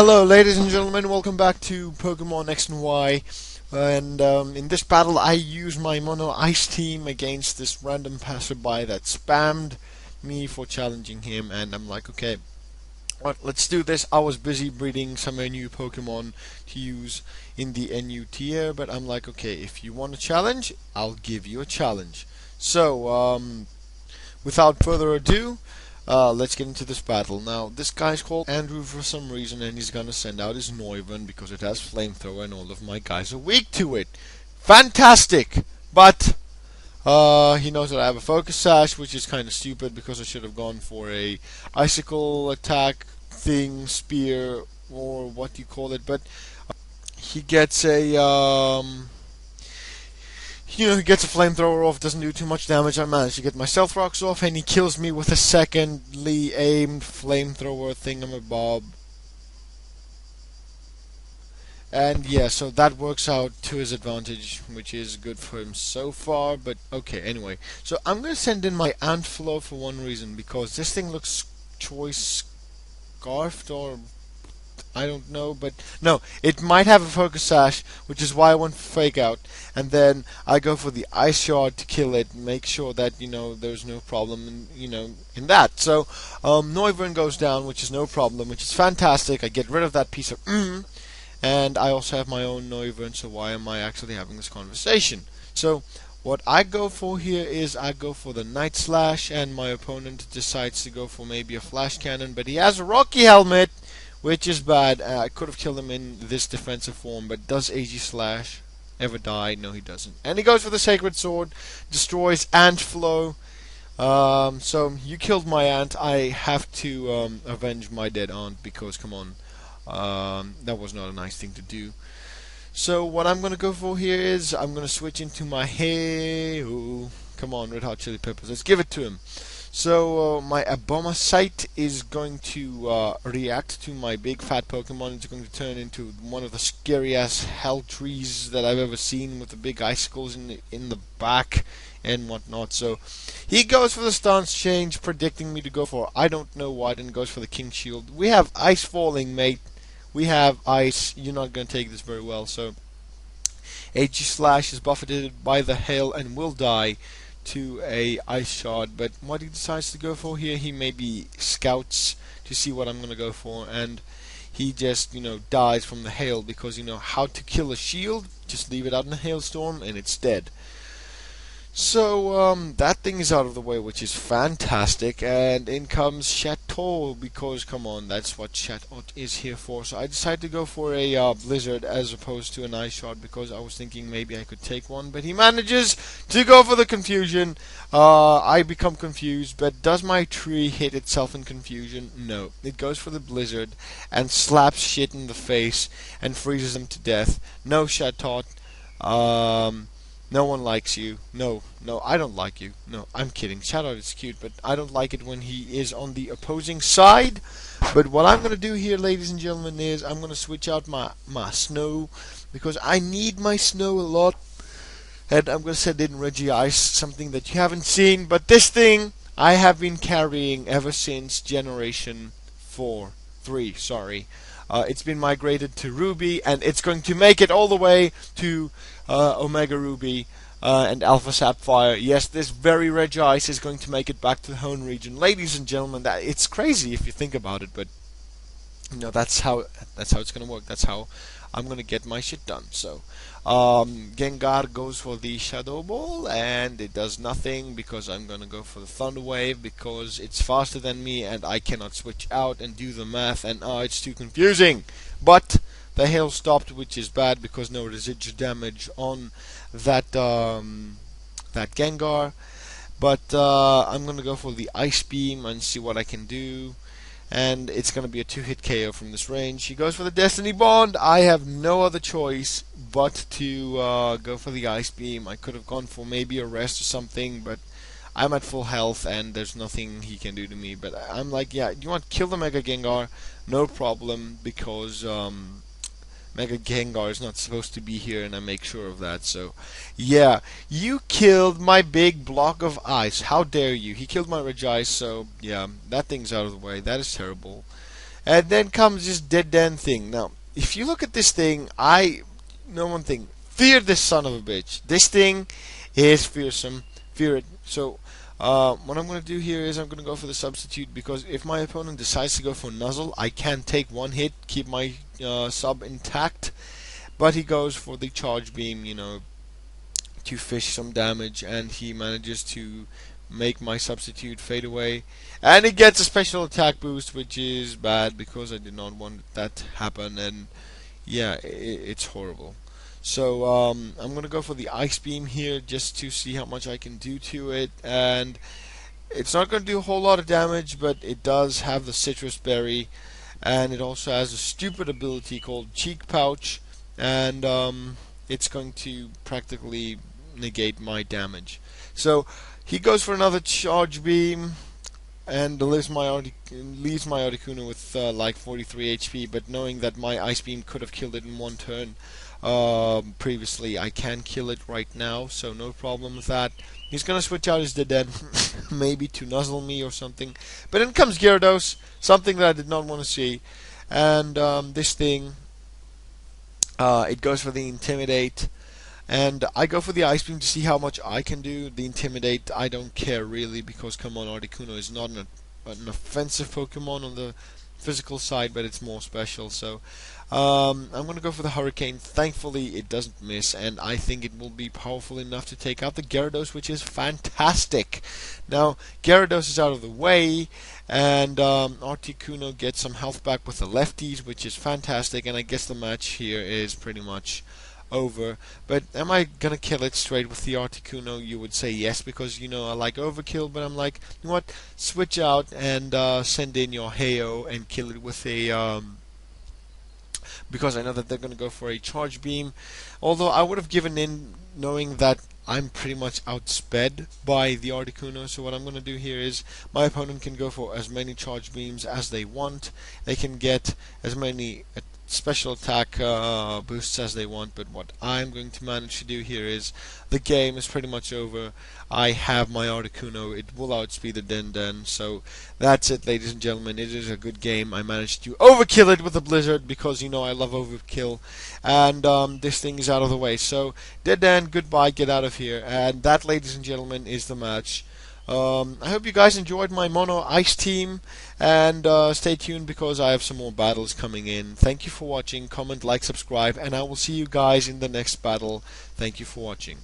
Hello, ladies and gentlemen. Welcome back to Pokemon X and Y. And in this battle, I use my Mono Ice team against this random passerby that spammed me for challenging him. And I'm like, okay, let's do this. I was busy breeding some new Pokemon to use in the NU tier, but I'm like, okay, if you want a challenge, I'll give you a challenge. So, without further ado, let's get into this battle. Now, this guy's called Andrew for some reason, and he's gonna send out his Noivern because it has Flamethrower, and all of my guys are weak to it. Fantastic! But, he knows that I have a Focus Sash, which is kind of stupid because I should have gone for a Icicle attack thing, spear, or what do you call it, but he gets a, he gets a flamethrower off, doesn't do too much damage. I managed to get my stealth rocks off, and he kills me with a secondly aimed flamethrower thingamabob. And yeah, so that works out to his advantage, which is good for him so far, but okay, anyway. So I'm going to send in my Antflow for one reason, because this thing looks choice scarfed, or I don't know, but no, it might have a Focus Sash, which is why I went for Fake Out, and then I go for the Ice Shard to kill it, make sure that, there's no problem, in that. So, Noivern goes down, which is no problem, which is fantastic. I get rid of that piece of and I also have my own Noivern, so why am I actually having this conversation? So, what I go for here is I go for the Night Slash, and my opponent decides to go for maybe a Flash Cannon, but he has a Rocky Helmet, which is bad. I could have killed him in this defensive form, but does AG Slash ever die? No, he doesn't. And he goes for the Sacred Sword, destroys Antflow. So you killed my aunt. I have to avenge my dead aunt because, come on, that was not a nice thing to do. So what I'm going to go for here is I'm going to switch into my Hey-oh. Come on, Red Hot Chili Peppers. Let's give it to him. So my Abomasite is going to react to my big fat Pokemon. It's going to turn into one of the scary ass hell trees that I've ever seen, with the big icicles in the back and whatnot. So he goes for the stance change, predicting me to go for I don't know what, and goes for the King Shield. We have ice falling, mate. We have ice. You're not going to take this very well. So AG Slash is buffeted by the hail and will die to a Ice Shard, but what he decides to go for here, he maybe scouts to see what I'm going to go for, and he just, dies from the hail, because, how to kill a shield, just leave it out in a hailstorm and it's dead. So, that thing is out of the way, which is fantastic, and in comes Chateau, because, come on, that's what Chateau is here for. So I decided to go for a Blizzard as opposed to an Ice Shard, because I was thinking maybe I could take one, but he manages to go for the Confusion. I become confused, but does my tree hit itself in confusion? No. It goes for the Blizzard and slaps shit in the face and freezes him to death. No, Chateau. No one likes you. No, I don't like you. No, I'm kidding. Shadow is cute, but I don't like it when he is on the opposing side. But what I'm going to do here, ladies and gentlemen, is I'm going to switch out my snow, because I need my snow a lot. And I'm going to send in Regice, something that you haven't seen. But this thing I have been carrying ever since Generation 3, sorry. It's been migrated to Ruby, and it's going to make it all the way to Omega Ruby and Alpha Sapphire. Yes, this very Regice is going to make it back to the home region. Ladies and gentlemen, it's crazy if you think about it, but that's how it's going to work. That's how I'm going to get my shit done. So Gengar goes for the Shadow Ball, and it does nothing, because I'm going to go for the Thunder Wave, because it's faster than me and I cannot switch out and do the math, and it's too confusing. But the hail stopped, which is bad, because no residual damage on that Gengar. But I'm going to go for the Ice Beam and see what I can do. And it's going to be a 2-hit KO from this range. He goes for the Destiny Bond. I have no other choice but to go for the Ice Beam. I could have gone for maybe a rest or something, but I'm at full health and there's nothing he can do to me. But I'm like, yeah, you want to kill the Mega Gengar? No problem, because Mega Gengar is not supposed to be here, and I make sure of that. So, yeah, you killed my big block of ice. How dare you? He killed my Regice, so, yeah, that thing's out of the way. That is terrible. And then comes this dead end thing. Now, if you look at this thing, I know one thing: fear this son of a bitch. This thing is fearsome. Fear it. So, what I'm going to do here is I'm going to go for the substitute, because if my opponent decides to go for nuzzle, I can take one hit, keep my sub intact. But he goes for the charge beam, to fish some damage, and he manages to make my substitute fade away, and he gets a special attack boost, which is bad because I did not want that to happen, and yeah, it's horrible. So I'm gonna go for the ice beam here just to see how much I can do to it, and it's not gonna do a whole lot of damage, but it does have the citrus berry, and it also has a stupid ability called cheek pouch, and it's going to practically negate my damage. So he goes for another charge beam and leaves my Articuno with like 43 HP, but knowing that my ice beam could have killed it in one turn previously, I can kill it right now, so no problem with that. He's gonna switch out his dead maybe to nuzzle me or something, but then comes Gyarados, something that I did not want to see, and this thing, it goes for the Intimidate, and I go for the Ice Beam to see how much I can do. The Intimidate, I don't care really, because come on, Articuno is not an offensive Pokemon on the physical side, but it's more special. So I'm going to go for the Hurricane. Thankfully, it doesn't miss, and I think it will be powerful enough to take out the Gyarados, which is fantastic. Now, Gyarados is out of the way, and Articuno gets some health back with the lefties, which is fantastic, and I guess the match here is pretty much over. But am I gonna kill it straight with the Articuno? You would say yes, because I like overkill, but I'm like, you know what, switch out and send in your Heyo and kill it with a because I know that they're gonna go for a charge beam, although I would have given in knowing that I'm pretty much outsped by the Articuno. So what I'm gonna do here is my opponent can go for as many charge beams as they want. They can get as many special attack boosts as they want, but what I'm going to manage to do here is the game is pretty much over. I have my Articuno, it will outspeed the Den, so that's it, ladies and gentlemen. It is a good game. I managed to overkill it with a Blizzard, because I love overkill, and this thing is out of the way. So Den, goodbye, get out of here. And that, ladies and gentlemen, is the match. I hope you guys enjoyed my mono ice team, and stay tuned because I have some more battles coming in. Thank you for watching. Comment, like, subscribe, and I will see you guys in the next battle. Thank you for watching.